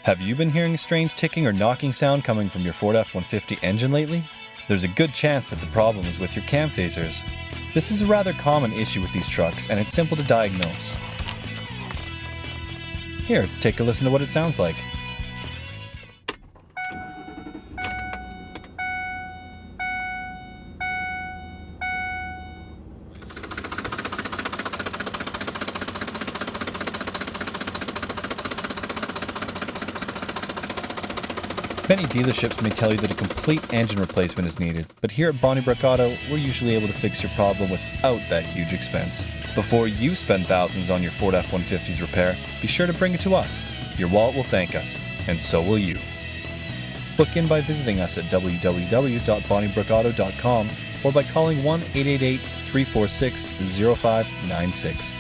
Have you been hearing a strange ticking or knocking sound coming from your Ford F150 engine lately? There's a good chance that the problem is with your cam phasers. This is a rather common issue with these trucks, and it's simple to diagnose. Here, take a listen to what it sounds like. Many dealerships may tell you that a complete engine replacement is needed, but here at Bonnybrook Auto, we're usually able to fix your problem without that huge expense. Before you spend thousands on your Ford F-150's repair, be sure to bring it to us. Your wallet will thank us, and so will you. Book in by visiting us at www.bonnybrookauto.com or by calling 1-888-346-0596.